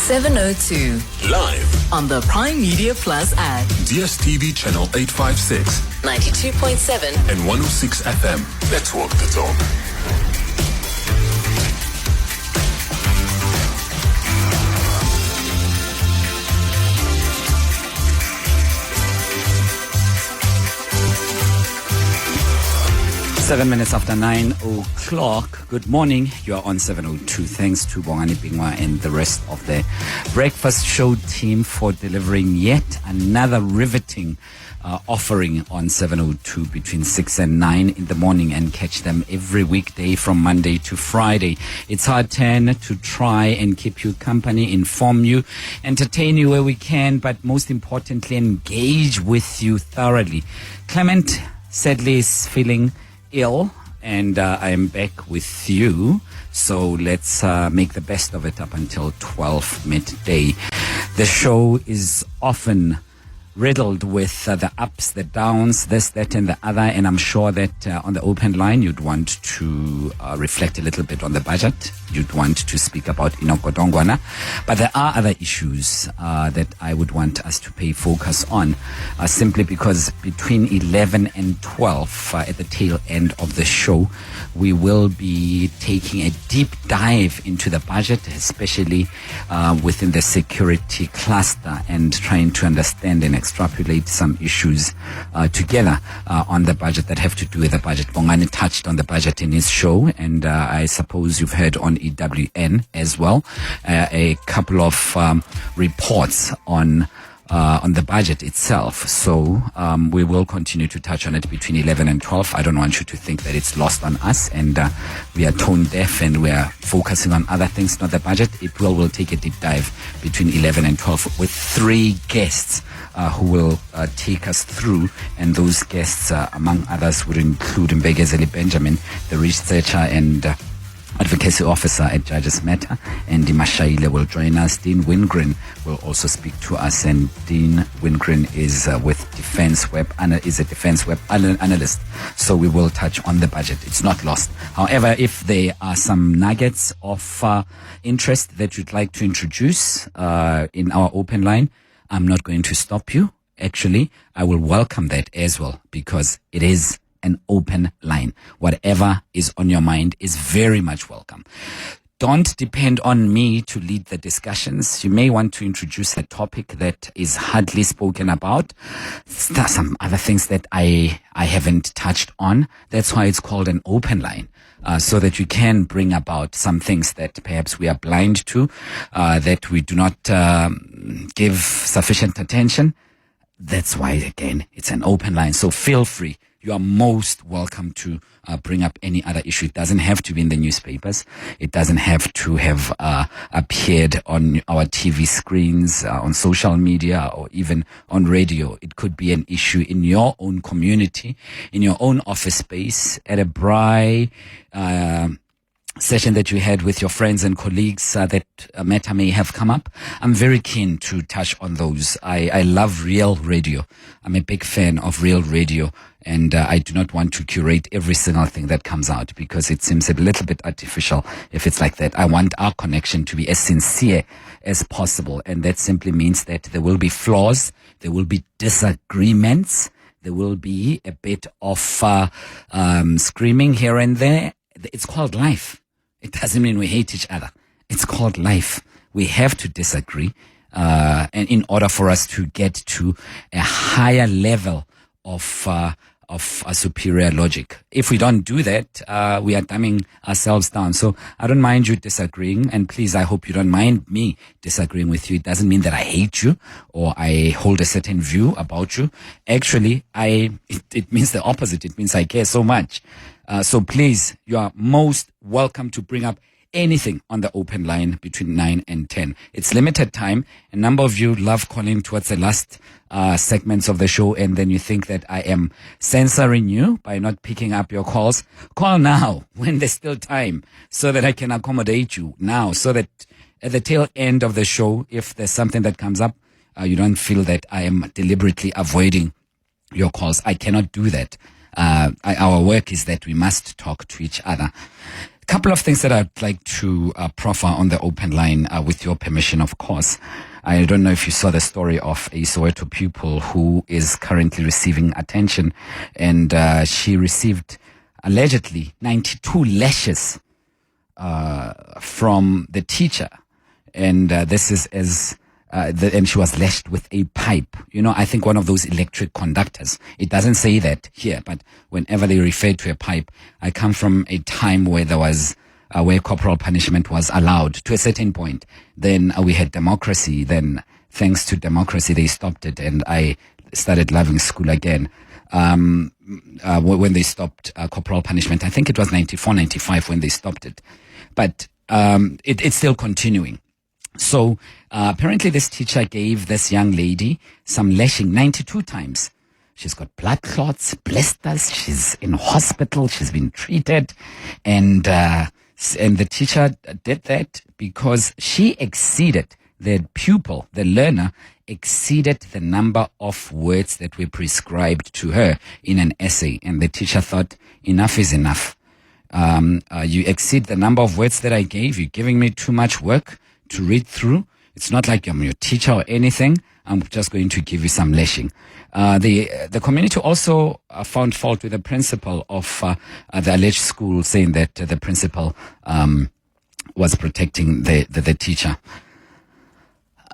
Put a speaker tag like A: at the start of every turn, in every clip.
A: 702.
B: Live
A: On the Prime Media Plus app.
B: DSTV channel 856,
A: 92.7.
B: and 106 FM. Let's walk the talk.
C: Seven minutes after 9 o'clock. Good morning. You are on 702. Thanks to Bongani Bingwa and the rest of the breakfast show team for delivering yet another riveting offering on 702 between 6 and 9 in the morning, and catch them every weekday from Monday to Friday. It's our turn to try and keep you company, inform you, entertain you where we can, but most importantly, engage with you thoroughly. Clement sadly is feeling ill, and I am back with you, so let's make the best of it up until 12 midday. The show is often riddled with the ups, the downs, this, that, and the other, and I'm sure that on the open line you'd want to reflect a little bit on the budget. You'd want to speak about Inokotongwana, but there are other issues that I would want us to pay focus on, simply because between 11 and 12 at the tail end of the show, we will be taking a deep dive into the budget, especially within the security cluster, and trying to understand and extrapolate some issues together on the budget that have to do with the budget. Bongani touched on the budget in his show, and I suppose you've heard on EWN as well a couple of reports on the budget itself. So we will continue to touch on it between 11 and 12. I don't want you to think that it's lost on us and we are tone deaf and we are focusing on other things, not the budget. We'll take a deep dive between 11 and 12 with 3 guests who will take us through, and those guests, among others, would include Mbegezeli Benjamin, the researcher and advocacy officer at Judges Matter, and Mashaile will join us. Dean Wingren will also speak to us, and Dean Wingren is with Defense Web, is a Defense Web analyst. So we will touch on the budget. It's not lost. However, if there are some nuggets of interest that you'd like to introduce in our open line, I'm not going to stop you. Actually, I will welcome that as well, because it is an open line. Whatever is on your mind is very much welcome. Don't depend on me to lead the discussions. You may want to introduce a topic that is hardly spoken about. There are some other things that I haven't touched on. That's why it's called an open line. So that you can bring about some things that perhaps we are blind to, that we do not give sufficient attention. That's why, again, it's an open line. So feel free. You are most welcome to bring up any other issue. It doesn't have to be in the newspapers. It doesn't have to have appeared on our TV screens, on social media, or even on radio. It could be an issue in your own community, in your own office space, at a braai session that you had with your friends and colleagues that matter may have come up. I'm very keen to touch on those. I love real radio. I'm a big fan of real radio, and I do not want to curate every single thing that comes out, because it seems a little bit artificial if it's like that. I want our connection to be as sincere as possible, and that simply means that there will be flaws, there will be disagreements, there will be a bit of screaming here and there. It's called life. It doesn't mean we hate each other. It's called life. We have to disagree, and in order for us to get to a higher level of a superior logic. If we don't do that, we are dumbing ourselves down. So I don't mind you disagreeing, and please, I hope you don't mind me disagreeing with you. It doesn't mean that I hate you or I hold a certain view about you. Actually, it means the opposite. It means I care so much. So please, you are most welcome to bring up anything on the open line between 9 and 10. It's limited time. A number of you love calling towards the last segments of the show, and then you think that I am censoring you by not picking up your calls. Call now when there's still time, so that I can accommodate you now, so that at the tail end of the show, if there's something that comes up, you don't feel that I am deliberately avoiding your calls. I cannot do that. Our work is that we must talk to each other. A couple of things that I'd like to proffer on the open line, with your permission, of course. I don't know if you saw the story of a Soweto pupil who is currently receiving attention, and she received allegedly 92 lashes from the teacher, and this is as and she was lashed with a pipe. You know, I think one of those electric conductors. It doesn't say that here, but whenever they refer to a pipe, I come from a time where there was where corporal punishment was allowed to a certain point. Then we had democracy. Then, thanks to democracy, they stopped it, and I started loving school again. When they stopped corporal punishment, I think it was 94, 95 when they stopped it, but it's still continuing. So apparently this teacher gave this young lady some lashing 92 times. She's got blood clots, blisters. She's in hospital. She's been treated. And the teacher did that because she exceeded, the pupil, the learner, exceeded the number of words that were prescribed to her in an essay. And the teacher thought, enough is enough. You exceed the number of words that I gave. You're giving me too much work to read through. It's not like I'm your teacher or anything. I'm just going to give you some lashing. The community also found fault with the principal of the alleged school, saying that the principal was protecting the teacher.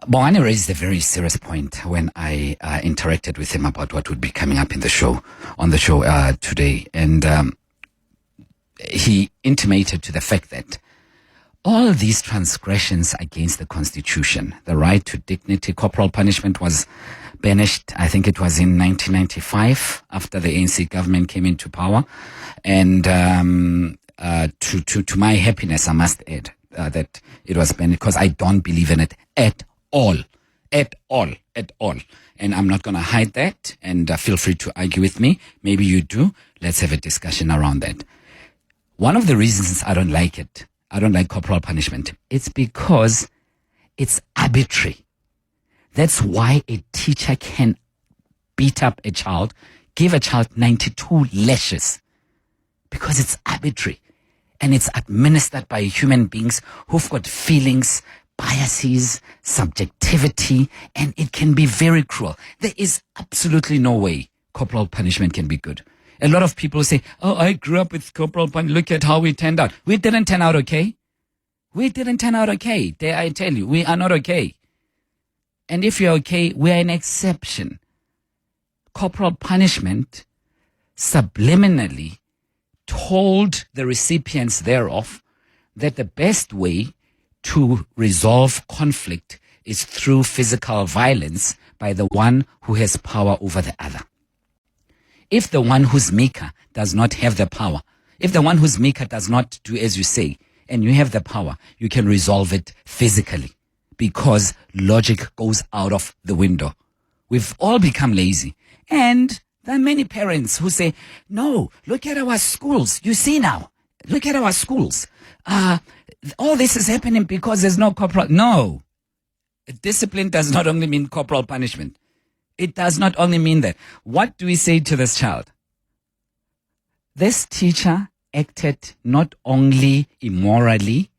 C: Bongani raised a very serious point when I interacted with him about what would be coming up on the show today, and he intimated to the fact that all these transgressions against the Constitution, the right to dignity, corporal punishment was banished. I think it was in 1995 after the ANC government came into power. And to my happiness, I must add that it was banished because I don't believe in it at all. And I'm not going to hide that. And feel free to argue with me. Maybe you do. Let's have a discussion around that. One of the reasons I don't like it, I don't like corporal punishment, it's because it's arbitrary. That's why a teacher can beat up a child, give a child 92 lashes, because it's arbitrary. And it's administered by human beings who've got feelings, biases, subjectivity, and it can be very cruel. There is absolutely no way corporal punishment can be good. A lot of people say, oh, I grew up with corporal punishment. Look at how we turned out. We didn't turn out okay. Dare I tell you, we are not okay. And if you're okay, we are an exception. Corporal punishment subliminally told the recipients thereof that the best way to resolve conflict is through physical violence by the one who has power over the other. If the one who's meeker does not have the power, if the one who's meeker does not do as you say, and you have the power, you can resolve it physically because logic goes out of the window. We've all become lazy. And there are many parents who say, no, look at our schools. You see now, look at our schools. All this is happening because there's no corporal. No, discipline does not only mean corporal punishment. It does not only mean that. What do we say to this child? This teacher acted not only immorally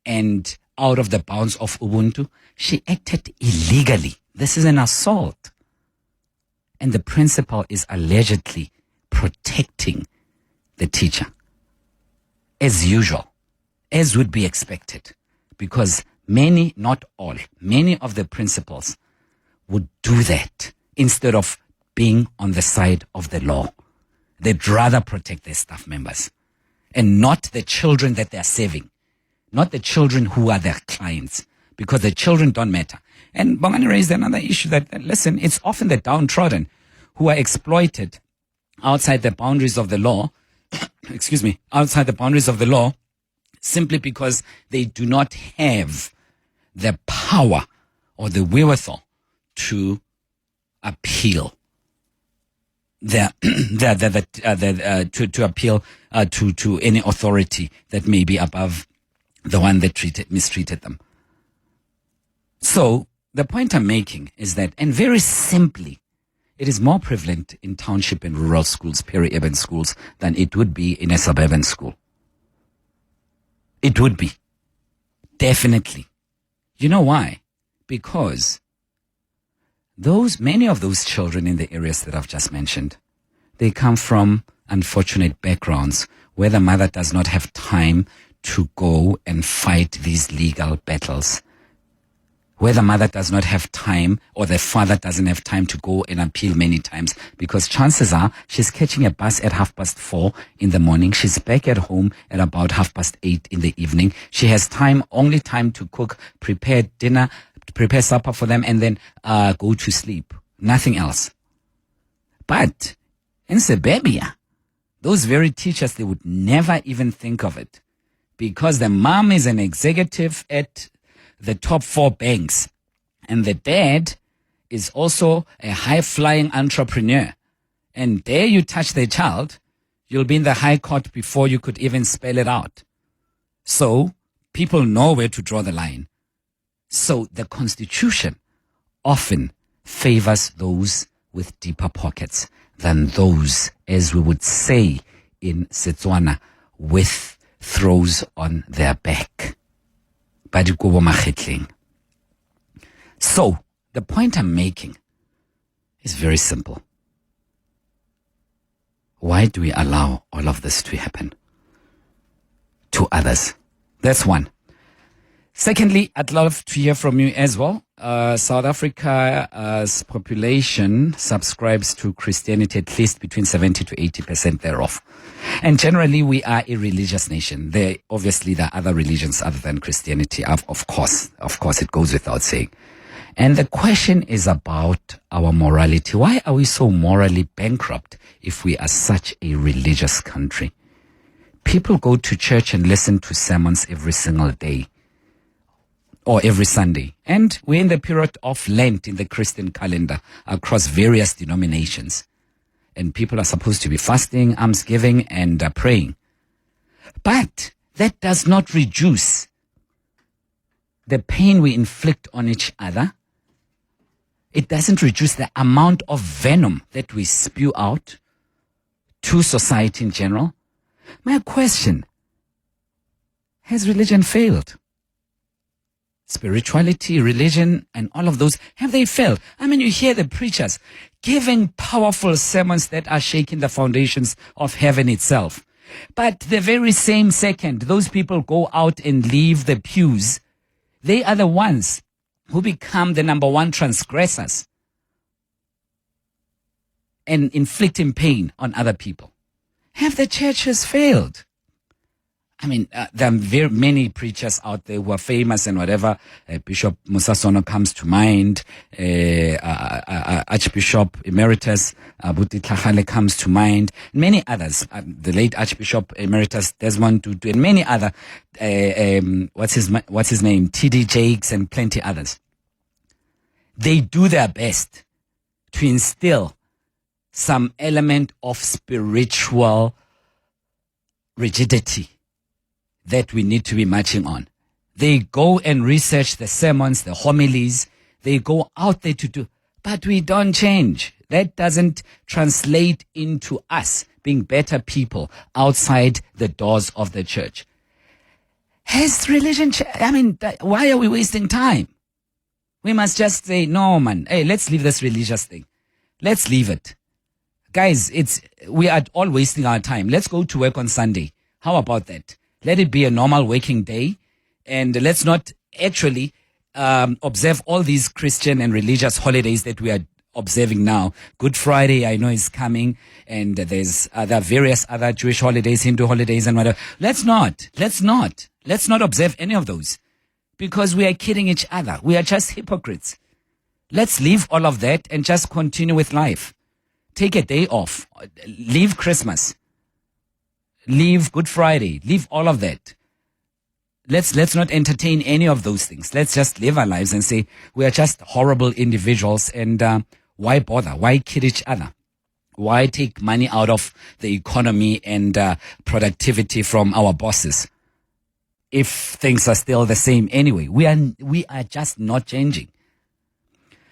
C: and out of the bounds of Ubuntu, she acted illegally. This is an assault. And the principal is allegedly protecting the teacher. As usual, as would be expected. Because many, not all, many of the principals would do that instead of being on the side of the law. They'd rather protect their staff members and not the children that they're saving, not the children who are their clients, because the children don't matter. And Bongani raised another issue that, listen, it's often the downtrodden who are exploited outside the boundaries of the law, outside the boundaries of the law, simply because they do not have the power or the wherewithal to appeal to appeal to any authority that may be above the one that mistreated them. So the point I'm making is that, and very simply, it is more prevalent in township and rural schools, peri-urban schools, than it would be in a suburban school. It would be. Definitely. You know why? Because many of those children in the areas that I've just mentioned, they come from unfortunate backgrounds where the mother does not have time to go and fight these legal battles, where the mother does not have time or the father doesn't have time to go and appeal many times, because chances are she's catching a bus at 4:30 in the morning. She's back at home at about 8:30 in the evening. She has only time to cook, prepare dinner, prepare supper for them, and then go to sleep. Nothing else. But in suburbia, those very teachers, they would never even think of it, because the mom is an executive at the top 4 banks, and the dad is also a high-flying entrepreneur. And dare you touch the child, you'll be in the high court before you could even spell it out. So people know where to draw the line. So the Constitution often favors those with deeper pockets than those, as we would say in Setswana, with throws on their back. So the point I'm making is very simple. Why do we allow all of this to happen to others? That's one. Secondly, I'd love to hear from you as well. South Africa's population subscribes to Christianity, at least between 70 to 80% thereof. And generally, we are a religious nation. There are other religions other than Christianity. Of course, it goes without saying. And the question is about our morality. Why are we so morally bankrupt if we are such a religious country? People go to church and listen to sermons every single day, or every Sunday. And we're in the period of Lent in the Christian calendar across various denominations. And people are supposed to be fasting, almsgiving, and praying. But that does not reduce the pain we inflict on each other. It doesn't reduce the amount of venom that we spew out to society in general. My question, has religion failed? Spirituality, religion, and all of those, have they failed? I mean, you hear the preachers giving powerful sermons that are shaking the foundations of heaven itself. But the very same second those people go out and leave the pews, they are the ones who become the number one transgressors and inflicting pain on other people. Have the churches failed? I mean, there are very many preachers out there who are famous and whatever. Bishop Musasono comes to mind. Archbishop Emeritus Buti Tlhagale comes to mind. Many others. The late Archbishop Emeritus Desmond Tutu and many other. What's his name? T.D. Jakes and plenty others. They do their best to instill some element of spiritual rigidity that we need to be marching on. They go and research the sermons, the homilies. They go out there to do, but we don't change. That doesn't translate into us being better people outside the doors of the church. Has religion why are we wasting time? We must just say, no, man, hey, let's leave this religious thing. Let's leave it. Guys, we are all wasting our time. Let's go to work on Sunday. How about that? Let it be a normal working day, and let's not actually observe all these Christian and religious holidays that we are observing now. Good Friday, I know, is coming, and there are various other Jewish holidays, Hindu holidays, and whatever. Let's not observe any of those, because we are kidding each other. We are just hypocrites. Let's leave all of that and just continue with life. Take a day off. Leave Christmas. Leave Good Friday. Leave all of that. Let's not entertain any of those things. Let's just live our lives and say we are just horrible individuals, and why bother? Why kid each other? Why take money out of the economy and productivity from our bosses if things are still the same anyway? We are just not changing.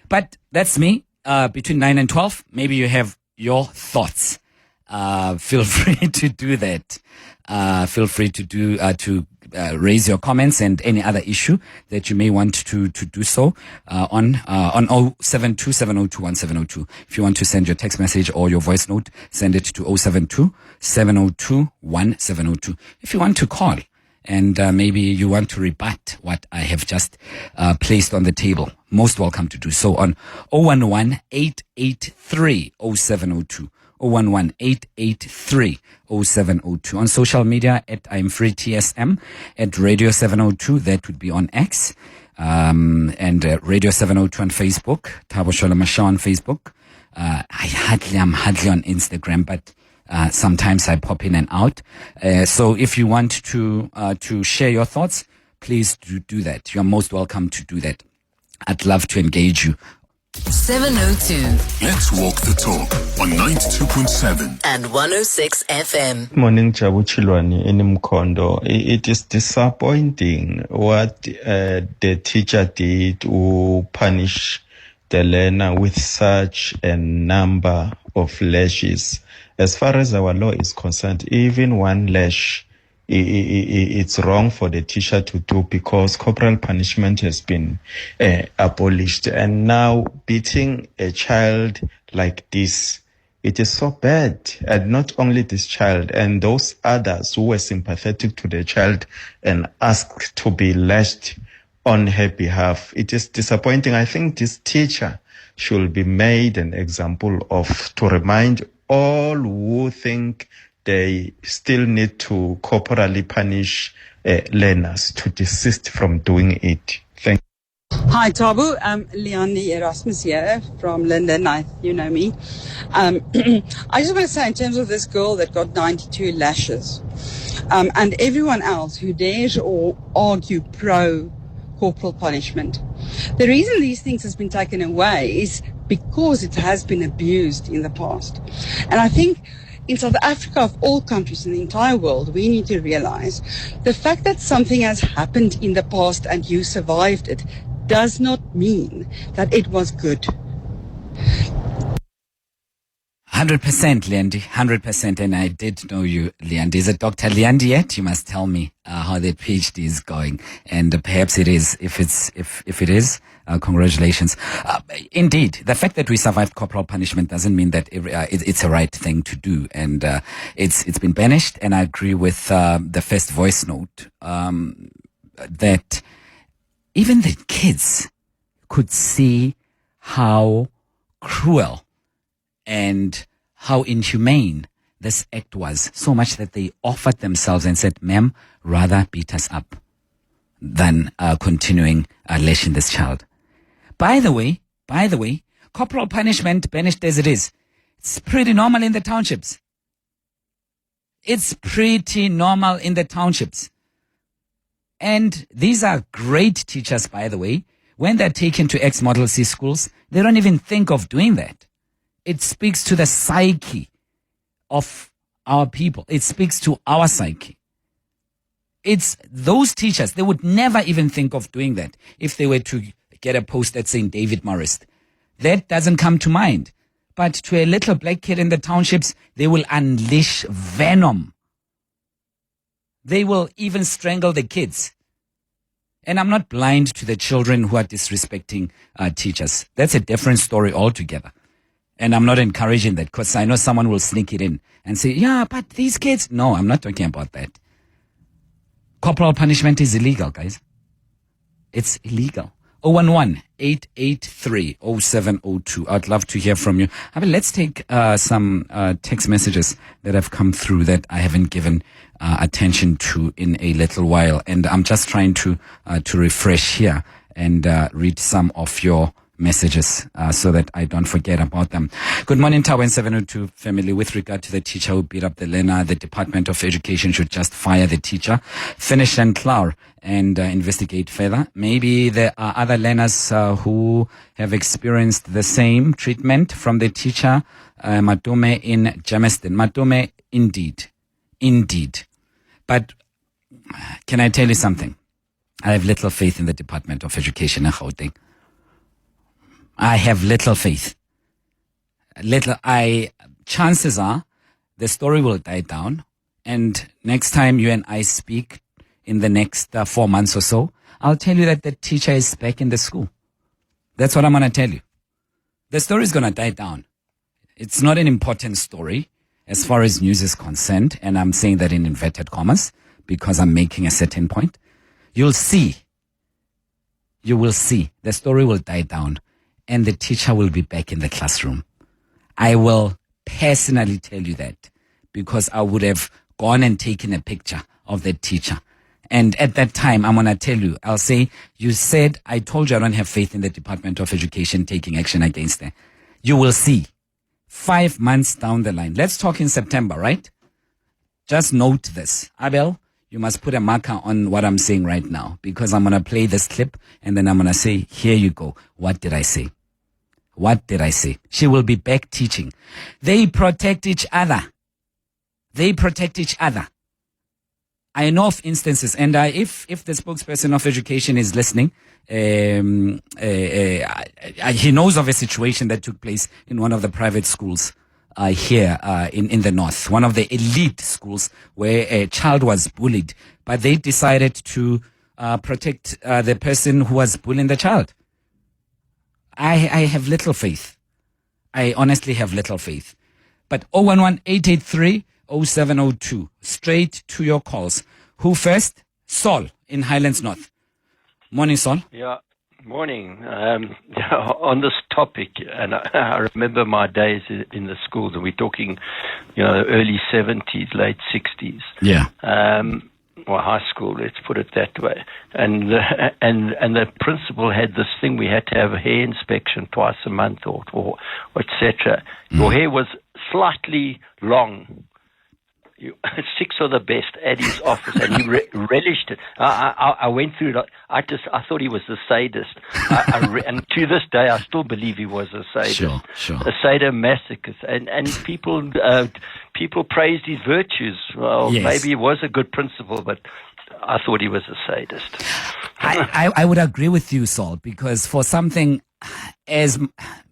C: But that's me. Between 9 and 12, maybe you have your thoughts. Feel free to do that. Feel free to raise your comments and any other issue that you may want to do so on 072-702-1702. If you want to send your text message or your voice note, send it to 072-702-1702. If you want to call and maybe you want to rebut what I have just placed on the table, most welcome to do so on 011-883-0702. 011-883-0702. On social media at I'm Free TSM, at Radio 702, that would be on X, and Radio 702 on Facebook, Thabo Shole-Mashao on Facebook. I'm hardly on Instagram, but sometimes I pop in and out. So if you want to share your thoughts, please do that. You're most welcome to do that. I'd love to engage you.
A: 702
B: Let's walk the talk on 92.7
A: and 106 FM.
D: Morning, Jabu Chilwani in Mkondo. It is disappointing what the teacher did to punish the learner with such a number of lashes. As far as our law is concerned, even one lash, it's wrong for the teacher to do because corporal punishment has been abolished. And now beating a child like this, it is so bad. And not only this child and those others who were sympathetic to the child and asked to be lashed on her behalf. It is disappointing. I think this teacher should be made an example of, to remind all who think they still need to corporally punish learners to desist from doing it. Thank you.
E: Hi, Thabo. Leonie Erasmus here from Linden. You know me. I just want to say, in terms of this girl that got 92 lashes, and everyone else who dares or argue pro-corporal punishment, the reason these things has been taken away is because it has been abused in the past. And I think in South Africa, of all countries in the entire world, we need to realize the fact that something has happened in the past and you survived it does not mean that it was good.
C: 100%, Leandi, 100%. And I did know you, Leandi. Is it Dr. Leandi yet? You must tell me how the PhD is going. And perhaps it is. If it is, congratulations. Indeed, the fact that we survived corporal punishment doesn't mean that it's a right thing to do. And it's been banished. And I agree with the first voice note that even the kids could see how cruel and how inhumane this act was, so much that they offered themselves and said, ma'am, rather beat us up than continuing lashing this child. By the way, corporal punishment, banished as it is, it's pretty normal in the townships. It's pretty normal in the townships. And these are great teachers, by the way. When they're taken to ex-Model C schools, they don't even think of doing that. It speaks to the psyche of our people. It speaks to our psyche. It's those teachers, they would never even think of doing that if they were to get a post at St. David Marist. That doesn't come to mind. But to a little black kid in the townships, they will unleash venom. They will even strangle the kids. And I'm not blind to the children who are disrespecting teachers. That's a different story altogether. And I'm not encouraging that because I know someone will sneak it in and say, yeah, but these kids. No, I'm not talking about that. Corporal punishment is illegal, guys. It's illegal. 011-883-0702. I'd love to hear from you. I mean, let's take some text messages that have come through that I haven't given attention to in a little while. And I'm just trying to refresh here and read some of your messages so that I don't forget about them. Good morning, Thabo and 702 family. With regard to the teacher who beat up the learner, the Department of Education should just fire the teacher, finish and clear, and investigate further. Maybe there are other learners who have experienced the same treatment from the teacher, Matume in Jamestown. Matume, indeed. But can I tell you something? I have little faith in the Department of Education in Gauteng. I have little faith. Chances are the story will die down, and next time you and I speak in the next 4 months or so, I'll tell you that the teacher is back in the school. That's what I'm going to tell you. The story is going to die down. It's not an important story as far as news is concerned, and I'm saying that in inverted commas because I'm making a certain point. You will see, the story will die down and the teacher will be back in the classroom. I will personally tell you that because I would have gone and taken a picture of the teacher. And at that time, I'm going to tell you, I'll say, you said, I told you I don't have faith in the Department of Education taking action against her. You will see 5 months down the line. Let's talk in September, right? Just note this. Abel, you must put a marker on what I'm saying right now because I'm going to play this clip and then I'm going to say, here you go. What did I say? What did I say? She will be back teaching. They protect each other. They protect each other. I know of instances, and if the spokesperson of education is listening, he knows of a situation that took place in one of the private schools here in the north, one of the elite schools where a child was bullied, but they decided to protect the person who was bullying the child. I have little faith. I honestly have little faith. But 011-883-0702, straight to your calls. Who first? Saul in Highlands North. Morning, Saul.
F: Yeah, morning. On this topic, and I remember my days in the schools, and we're talking, early 70s, late 60s.
C: Yeah.
F: Or high school, let's put it that way. And the principal had this thing: we had to have a hair inspection twice a month, or etc. Your hair was slightly long. 6 of the best at his office, and he relished it. I went through it. I thought he was a sadist, and to this day, I still believe he was a sadist,
C: sure.
F: a sadomasochist. And people praised his virtues. Well,
C: yes.
F: Maybe he was a good principal, but I thought he was a sadist.
C: I would agree with you, Saul, because for something as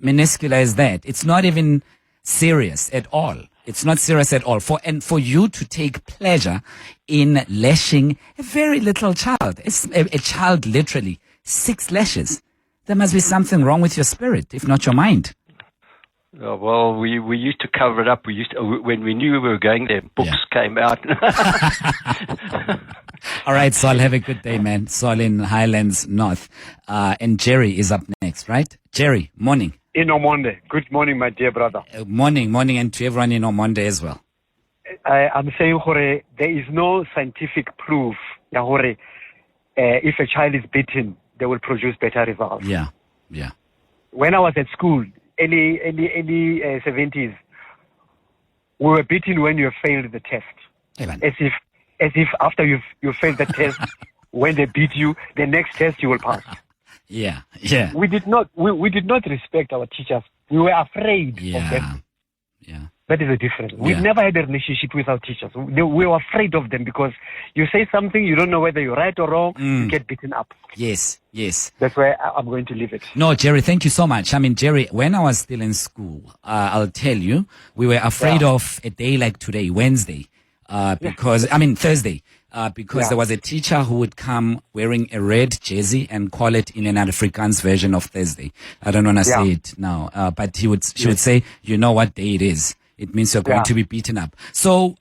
C: minuscule as that, it's not even serious at all. It's not serious at all. For you to take pleasure in lashing a very little child, a child literally 6 lashes. There must be something wrong with your spirit, if not your mind.
F: Well, we used to cover it up. When we knew we were going there, books came out.
C: All right, Saul, have a good day, man. Saul in Highlands North. And Jerry is up next, right? Jerry, morning.
G: In Omonde. Good morning, my dear brother.
C: Morning, and to everyone in Omonde as well.
G: I'm saying, Hore, there is no scientific proof that Hore, if a child is beaten, they will produce better results.
C: Yeah.
G: When I was at school, early 70s, we were beaten when you failed the test.
C: Evan.
G: As if after you failed the test, when they beat you, the next test you will pass.
C: Yeah.
G: We did not respect our teachers. We were afraid of them.
C: Yeah.
G: That is the difference. We never had a relationship with our teachers. We were afraid of them because you say something, you don't know whether you're right or wrong, you get beaten up.
C: Yes.
G: That's where I'm going to leave it.
C: No, Jerry, thank you so much. I mean, Jerry, when I was still in school, I'll tell you, we were afraid of a day like today, Thursday, because there was a teacher who would come wearing a red jersey and call it in an Afrikaans version of Thursday. I don't want to say it now, but she would say, you know what day it is. It means you're going to be beaten up. So,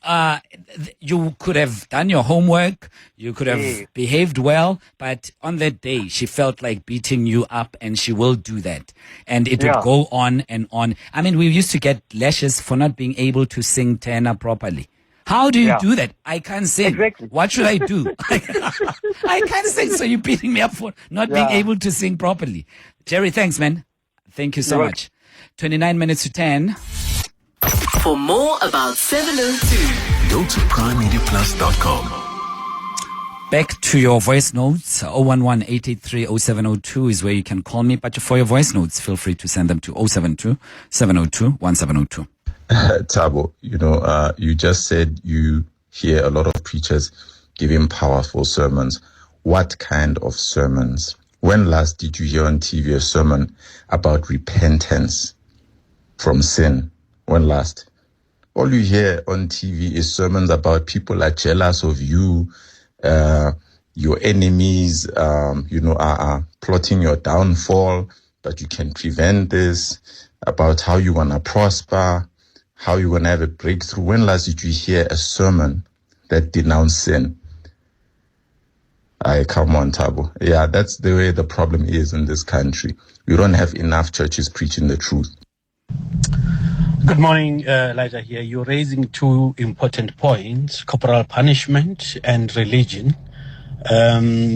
C: you could have done your homework. You could have behaved well, but on that day, she felt like beating you up, and she will do that. And it would go on and on. I mean, we used to get lashes for not being able to sing tenor properly. How do you do that? I can't sing.
G: Exactly.
C: What should I do? I can't sing, so you're beating me up for not being able to sing properly. Jerry, thanks, man. Thank you so much. 29 minutes to 10.
A: For more about 702,
B: Go to primemediaplus.com.
C: Back to your voice notes. 011-883-0702 is where you can call me. But for your voice notes, feel free to send them to 072-702-1702.
D: Thabo, you just said you hear a lot of preachers giving powerful sermons. What kind of sermons? When last did you hear on TV a sermon about repentance from sin? When last? All you hear on TV is sermons about people are jealous of you. your enemies, are plotting your downfall, but you can prevent this, about how you want to prosper, how you want to have a breakthrough. When last did you hear a sermon that denounced sin? Come on, Thabo. Yeah, that's the way the problem is in this country. We don't have enough churches preaching the truth.
H: Good morning, Elijah here. You're raising two important points, corporal punishment and religion.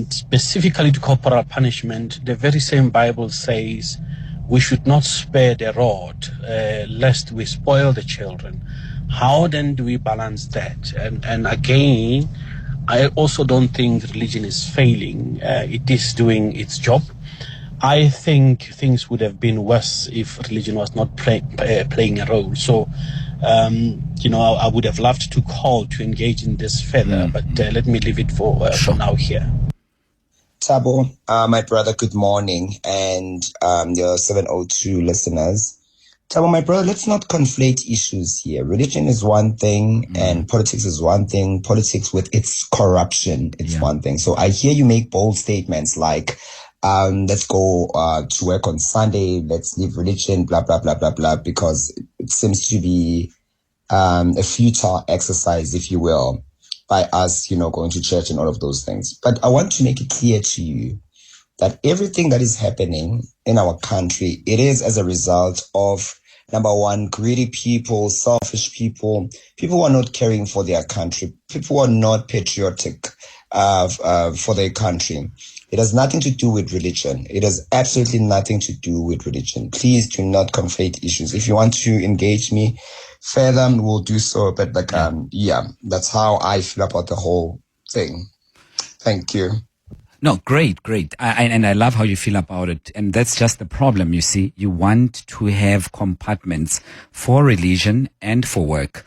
H: Specifically to corporal punishment, the very same Bible says we should not spare the rod, lest we spoil the children. How then do we balance that? And again, I also don't think religion is failing. It is doing its job. I think things would have been worse if religion was not playing a role. So, I would have loved to call to engage in this further, but let me leave it for now here.
I: Thabo, my brother, good morning, and your 702 listeners. Thabo, my brother, let's not conflate issues here. Religion is one thing, and politics is one thing. Politics with its corruption, it's one thing. So I hear you make bold statements like, let's go to work on Sunday, let's leave religion, blah, blah, blah, blah, blah, because it seems to be a futile exercise, if you will, by us, going to church and all of those things. But I want to make it clear to you that everything that is happening in our country, it is as a result of, number one, greedy people, selfish people who are not caring for their country, people who are not patriotic for their country. It has nothing to do with religion. It has absolutely nothing to do with religion. Please do not conflate issues. If you want to engage me further, we'll do so. But that's how I feel about the whole thing. Thank you.
C: No, great. And I love how you feel about it. And that's just the problem, you see. You want to have compartments for religion and for work.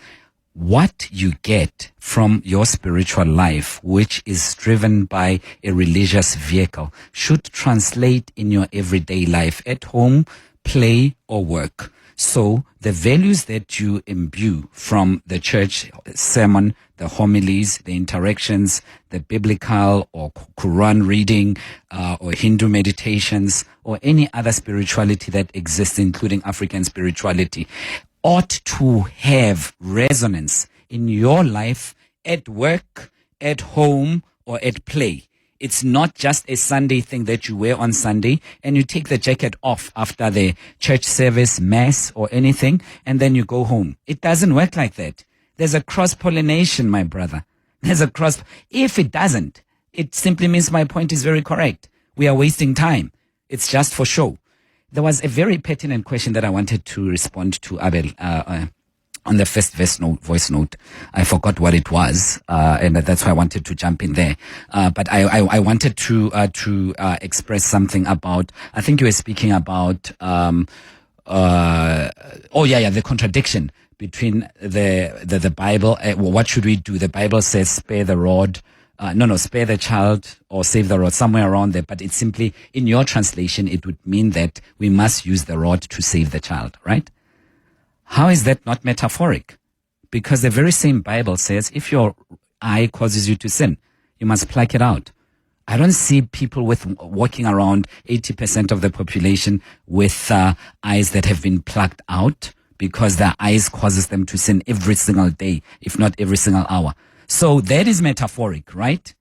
C: What you get from your spiritual life, which is driven by a religious vehicle, should translate in your everyday life at home, play, or work. So the values that you imbue from the church sermon, the homilies, the interactions, the biblical or Quran reading, or Hindu meditations, or any other spirituality that exists, including African spirituality, ought to have resonance in your life at work, at home, or at play. It's not just a Sunday thing that you wear on Sunday and you take the jacket off after the church service, mass, or anything, and then you go home. It doesn't work like that. There's a cross-pollination, my brother. If it doesn't, it simply means my point is very correct. We are wasting time. It's just for show. There was a very pertinent question that I wanted to respond to, Abel, on the first voice note. I forgot what it was, and that's why I wanted to jump in there. But I wanted to express something about, I think you were speaking about, the contradiction between the Bible. What should we do? The Bible says spare the rod. Spare the child or save the rod, somewhere around there. But it's simply, in your translation, it would mean that we must use the rod to save the child, right? How is that not metaphoric? Because the very same Bible says, if your eye causes you to sin, you must pluck it out. I don't see people walking around 80% of the population with eyes that have been plucked out because their eyes causes them to sin every single day, if not every single hour. So that is metaphoric, right?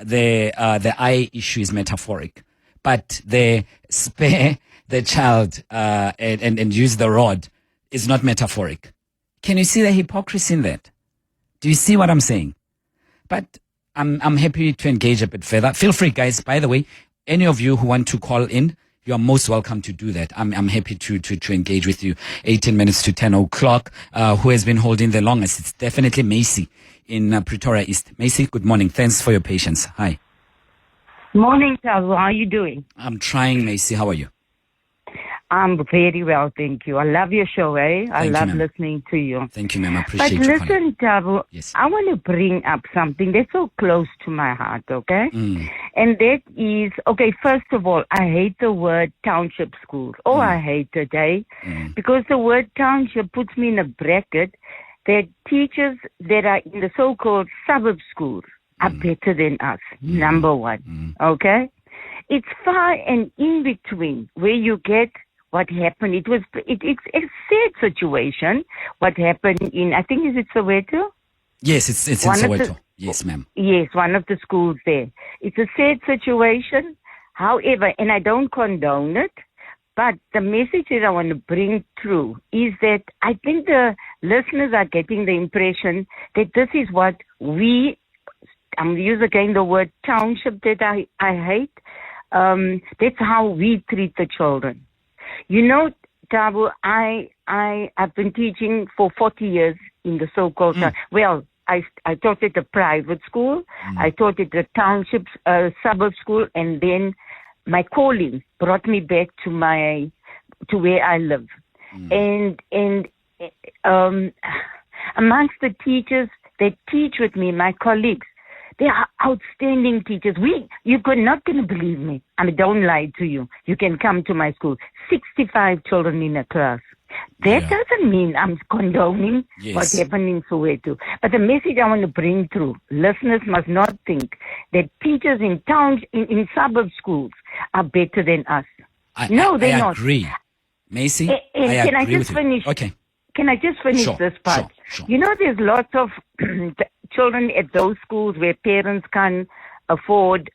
C: The eye issue is metaphoric, but the spare the child and use the rod is not metaphoric. Can you see the hypocrisy in that? Do you see what I'm saying? But I'm happy to engage a bit further. Feel free, guys. By the way, any of you who want to call in, you are most welcome to do that. I'm happy to engage with you. 18 minutes to 10 o'clock. Who has been holding the longest? It's definitely Macy in Pretoria East. Macy, good morning. Thanks for your patience. Hi.
J: Morning, Thabo. How are you doing?
C: I'm trying, Macy. How are you?
J: I'm very well, thank you. I love your show, I love listening to you.
C: Thank you, ma'am. I appreciate you.
J: But listen, Thabo,
C: yes.
J: I want to bring up something that's so close to my heart, okay? And that is, first of all, I hate the word township schools. I hate it, because the word township puts me in a bracket that teachers that are in the so-called suburb schools are better than us. Number one. Okay? It's far and in between where you get what happened. It's a sad situation. What happened in, I think, is it Soweto?
C: Yes, it's in Soweto. Yes, ma'am.
J: Yes, one of the schools there. It's a sad situation. However, and I don't condone it, but the message that I want to bring through is that I think the listeners are getting the impression that this is what I'm going to use again the word township that I hate. That's how we treat the children. You know, Thabo, I've been teaching for 40 years in the so-called, I taught at a private school, I taught at the township suburb school, and then my calling brought me back to where I live. And amongst the teachers that teach with me, my colleagues, they are outstanding teachers. You're not going to believe me. I mean, don't lie to you. You can come to my school. 65 children in a class. That doesn't mean I'm condoning what happened in Soweto. But the message I want to bring through, listeners must not think that teachers in towns, in suburb schools are better than us. No, they're not.
C: I agree. Macy,
J: can I just finish?
C: Okay.
J: Can I just finish this part?
C: Sure.
J: You know, there's lots of children at those schools where parents can't afford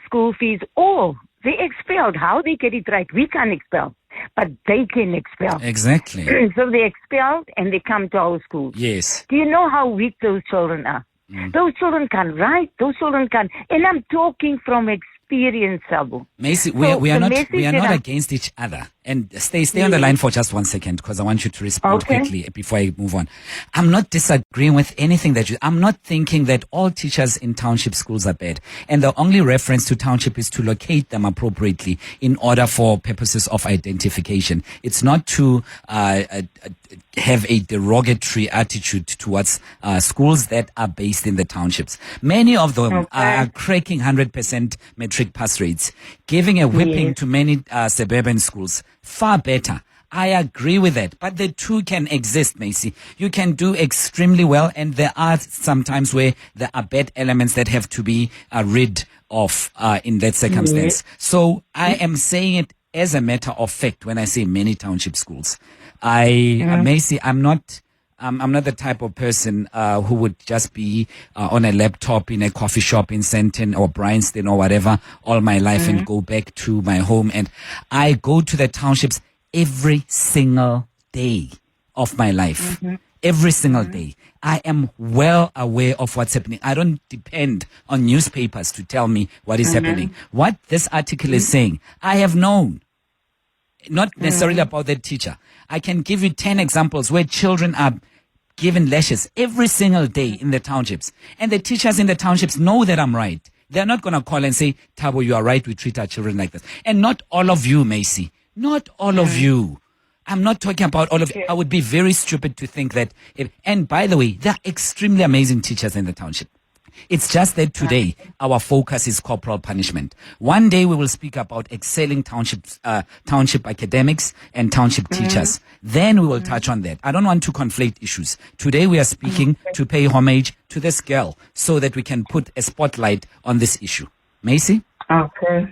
J: school fees, or they expelled. How they get it right? We can't expel, but they can expel.
C: Exactly.
J: So they expelled and they come to our schools.
C: Yes.
J: Do you know how weak those children are? Those children can write. Those children can, and I'm talking from experience, Thabo.
C: Macy, we are not against each other. And stay on the line for just 1 second, because I want you to respond quickly before I move on. I'm not disagreeing with anything I'm not thinking that all teachers in township schools are bad. And the only reference to township is to locate them appropriately in order for purposes of identification. It's not to have a derogatory attitude towards schools that are based in the townships. Many of them are cracking 100% metric pass rates, giving a whipping to many suburban schools. Far better. I agree with that. But the two can exist, Macy. You can do extremely well, and there are some times where there are bad elements that have to be rid of in that circumstance. So I am saying it as a matter of fact when I say many township schools. Macy, I'm not the type of person who would just be on a laptop in a coffee shop in Sandton or Bryanston or whatever all my life and go back to my home. And I go to the townships every single day of my life. Every single day. I am well aware of what's happening. I don't depend on newspapers to tell me what is happening. What this article is saying, I have known. Not necessarily about that teacher. I can give you 10 examples where children are given lashes every single day in the townships. And the teachers in the townships know that I'm right. They're not going to call and say, Thabo, you are right. We treat our children like this. And not all of you, Macy. Not all of you. I'm not talking about all of you. I would be very stupid to think that. And by the way, there are extremely amazing teachers in the township. It's just that today our focus is corporal punishment. One day we will speak about excelling township academics and township teachers. Then we will touch on that. I don't want to conflate issues. Today we are speaking to pay homage to this girl so that we can put a spotlight on this issue. Macy?
J: Okay.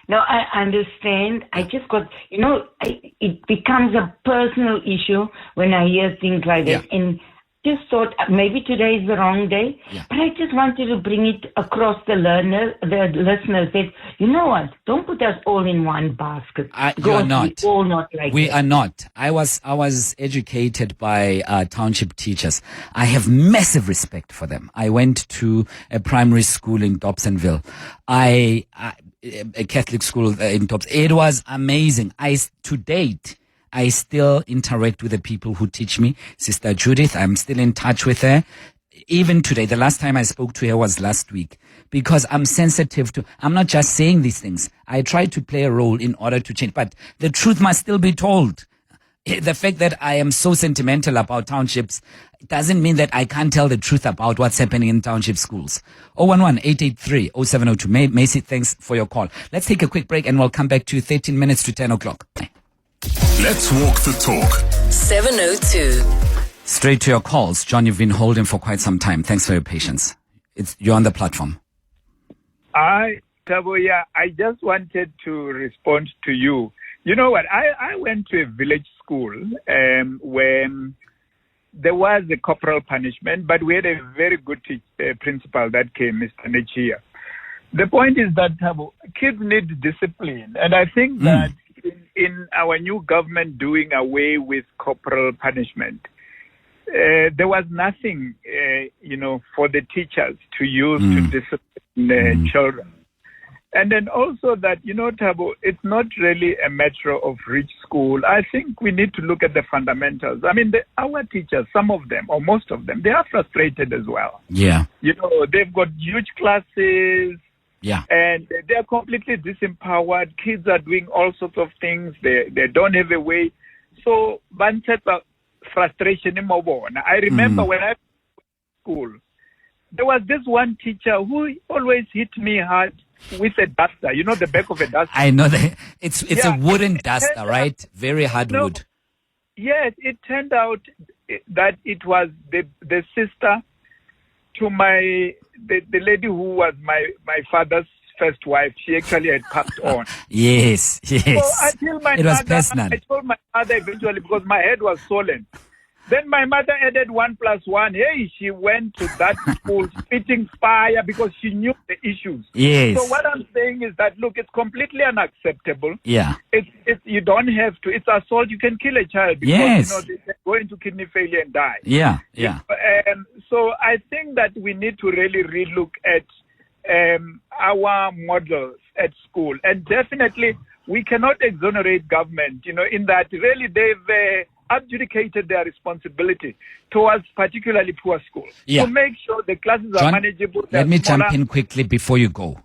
J: No, I understand. I just got, it becomes a personal issue when I hear things like that. And just thought maybe today is the wrong day, but I just wanted to bring it across the listeners that, you know what, don't put us all in one basket.
C: You are not.
J: We're all not like
C: we
J: that.
C: are not. I was educated by township teachers. I have massive respect for them. I went to a primary school in Dobsonville. A Catholic school in Dobs. It was amazing. To date, I still interact with the people who teach me. Sister Judith, I'm still in touch with her. Even today, the last time I spoke to her was last week, because I'm sensitive I'm not just saying these things. I try to play a role in order to change, but the truth must still be told. The fact that I am so sentimental about townships doesn't mean that I can't tell the truth about what's happening in township schools. 011-883-0702. Macy, thanks for your call. Let's take a quick break and we'll come back to 13 minutes to 10 o'clock.
B: Let's walk the talk.
A: 702.
C: Straight to your calls. John, you've been holding for quite some time. Thanks for your patience. You're on the platform.
K: Thabo, I just wanted to respond to you. You know what? I went to a village school when there was a corporal punishment, but we had a very good principal that came, Mr. Nechia. The point is that, Thabo, kids need discipline. And I think that in our new government doing away with corporal punishment, there was nothing, for the teachers to use to discipline children. And then also that, Thabo, it's not really a matter of rich school. I think we need to look at the fundamentals. I mean, our teachers, some of them, or most of them, they are frustrated as well.
C: Yeah.
K: They've got huge classes.
C: Yeah.
K: And they're completely disempowered. Kids are doing all sorts of things. They don't have a way. So, frustration in Mobona. I remember when I was in school, there was this one teacher who always hit me hard with a duster. The back of a duster.
C: I know that. It's a wooden duster, right? Very hard wood.
K: Yes, it turned out that it was the sister to the lady who was my father's first wife. She actually had passed on.
C: Yes.
K: So until I told my mother eventually, because my head was swollen. Then my mother added 1 + 1. Hey, she went to that school spitting fire because she knew the issues.
C: Yes.
K: So what I'm saying is that, look, it's completely unacceptable.
C: Yeah.
K: You don't have to. It's assault. You can kill a child because they're going to kidney failure and die.
C: Yeah.
K: So I think that we need to really relook at our models at school. And definitely we cannot exonerate government, in that really they've abdicated their responsibility towards particularly poor schools.
C: Yeah.
K: To make sure the classes are manageable.
C: Let me jump in quickly before you go,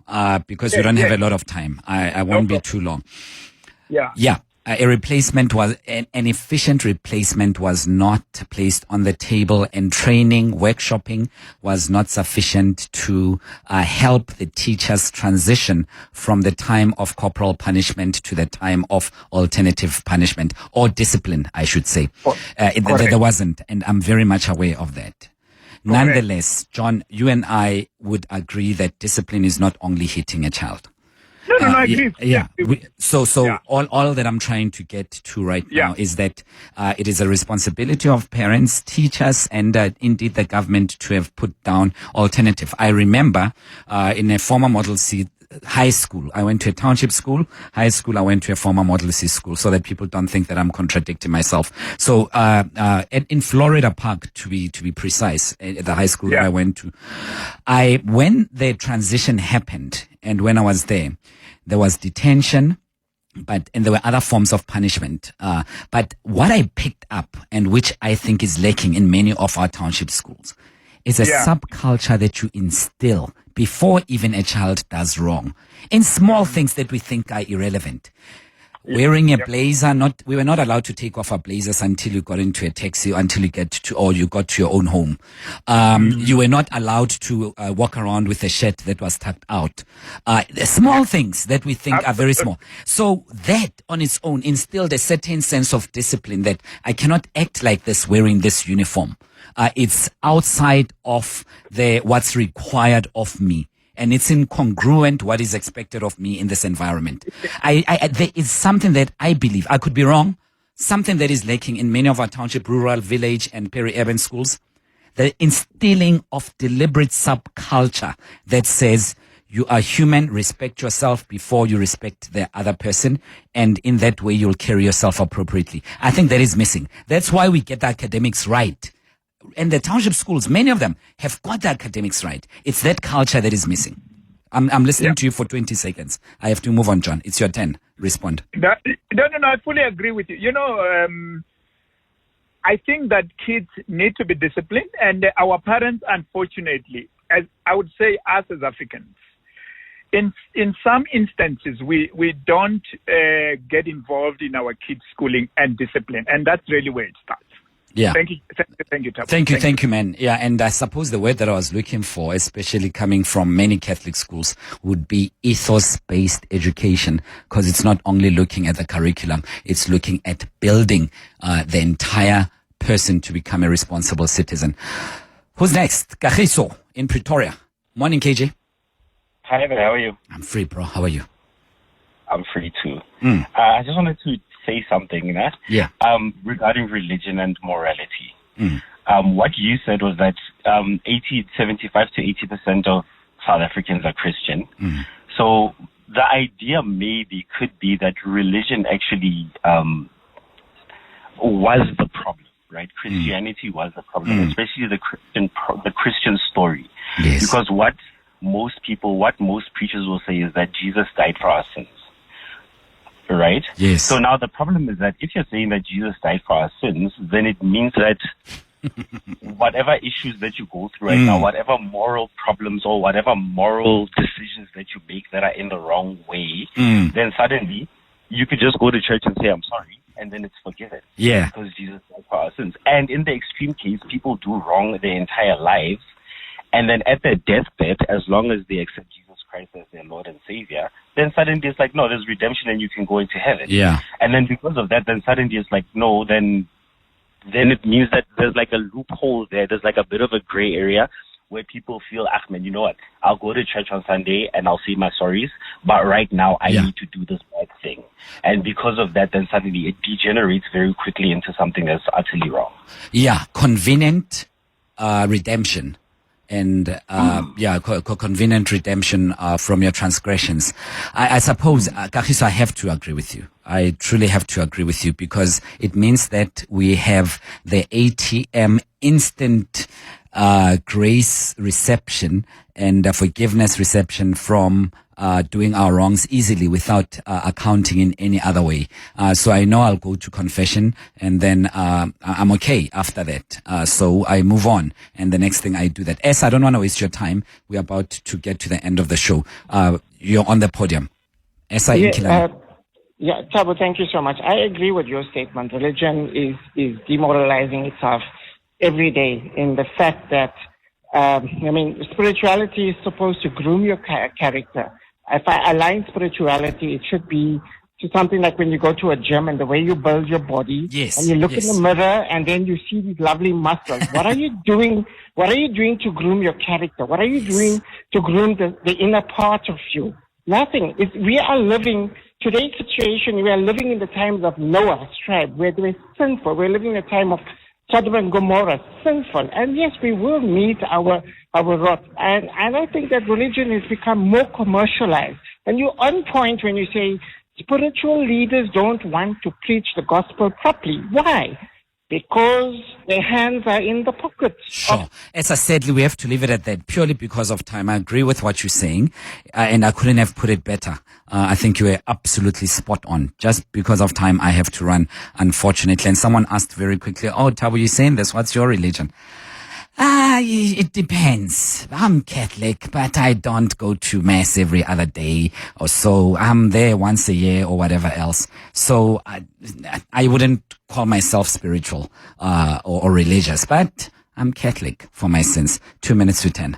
C: because we don't have a lot of time. I won't be too long. Yeah. A replacement was an efficient replacement was not placed on the table, and training, workshopping was not sufficient to help the teachers transition from the time of corporal punishment to the time of alternative punishment or discipline, I should say. There wasn't, and I'm very much aware of that. Nonetheless, John, you and I would agree that discipline is not only hitting a child.
K: No, I agree.
C: All that I'm trying to get to right now is that it is a responsibility of parents, teachers, and indeed the government to have put down alternative. I remember in a former Model C high school, I went to a township school. High school, I went to a former Model C school, so that people don't think that I'm contradicting myself. So in Florida Park, to be precise, at the high school that I went to, when the transition happened and when I was there was detention, and there were other forms of punishment. But what I picked up, and which I think is lacking in many of our township schools, is a subculture that you instill before even a child does wrong, in small things that we think are irrelevant. Wearing a blazer, we were not allowed to take off our blazers until you got into a taxi, until you got to your own home. You were not allowed to walk around with a shirt that was tucked out. The small things that we think are very small. So that on its own instilled a certain sense of discipline that I cannot act like this wearing this uniform. It's outside of what's required of me. And it's incongruent what is expected of me in this environment. There is something that I believe, I could be wrong, something that is lacking in many of our township, rural, village, and peri-urban schools. The instilling of deliberate subculture that says you are human, respect yourself before you respect the other person, and in that way you'll carry yourself appropriately. I think that is missing. That's why we get the academics right. And the township schools, many of them have got the academics right. It's that culture that is missing. I'm listening to you for 20 seconds. I have to move on, John. It's your turn. Respond.
K: No, I fully agree with you. I think that kids need to be disciplined, and our parents, unfortunately, as I would say, us as Africans, in some instances, we don't get involved in our kids' schooling and discipline, and that's really where it starts.
C: Yeah.
K: Thank you, Thabo.
C: Thank you, man. Yeah, and I suppose the word that I was looking for, especially coming from many Catholic schools, would be ethos-based education, because it's not only looking at the curriculum, it's looking at building the entire person to become a responsible citizen. Who's next? Kagiso in Pretoria. Morning, KJ.
L: Hi there, how are you?
C: I'm free, bro. How are you?
L: I'm free too. I just wanted to say something, regarding religion and morality. What you said was that 75 to 80% of South Africans are Christian. So the idea maybe could be that religion actually was the problem, right? Christianity was the problem, especially the Christian story.
C: Yes.
L: Because what most preachers will say is that Jesus died for our sins. Right?
C: Yes.
L: So now the problem is that if you're saying that Jesus died for our sins, then it means that whatever issues that you go through right now, whatever moral problems or whatever moral decisions that you make that are in the wrong way, then suddenly you could just go to church and say, I'm sorry, and then it's forgiven.
C: Yeah.
L: Because Jesus died for our sins. And in the extreme case, people do wrong their entire lives, and then at their deathbed, as long as they accept Jesus Christ as their Lord and Savior, then suddenly it's like, no, there's redemption and you can go into heaven.
C: Yeah.
L: And then because of that, then suddenly it's like, no, then it means that there's like a loophole there. There's like a bit of a gray area where people feel, man, you know what? I'll go to church on Sunday and I'll say my sorries, but right now I need to do this bad thing. And because of that, then suddenly it degenerates very quickly into something that's utterly wrong.
C: Yeah, convenient redemption. And convenient redemption from your transgressions. I suppose, Kagiso, I have to agree with you. I truly have to agree with you because it means that we have the ATM instant grace reception and forgiveness reception from doing our wrongs easily without accounting in any other way. So I know I'll go to confession and then I'm okay after that. So I move on and the next thing I do that. I don't want to waste your time. We're about to get to the end of the show. You're on the podium.
M: Thabo, thank you so much. I agree with your statement. Religion is demoralizing itself every day in the fact that, spirituality is supposed to groom your character. If I align spirituality, it should be to something like when you go to a gym and the way you build your body.
C: Yes.
M: And you look in the mirror and then you see these lovely muscles. What are you doing? What are you doing to groom your character? What are you doing to groom the inner part of you? Nothing. We are living, today's situation, we are living in the times of Noah's tribe where they were sinful. We're living in a time of Sodom and Gomorrah, sinful. And yes, we will meet our wrath. And I think that religion has become more commercialized. And you're on point when you say spiritual leaders don't want to preach the gospel properly. Why? Because their hands are in the pockets.
C: Sure. As I said, we have to leave it at that purely because of time. I agree with what you're saying, and I couldn't have put it better. I think you were absolutely spot on. Just because of time, I have to run, unfortunately. And someone asked very quickly, Thabo, you're saying this, what's your religion? It depends. I'm Catholic, but I don't go to mass every other day or so. I'm there once a year or whatever else. So I wouldn't call myself spiritual or religious, but I'm Catholic for my sins. 2 minutes to 10.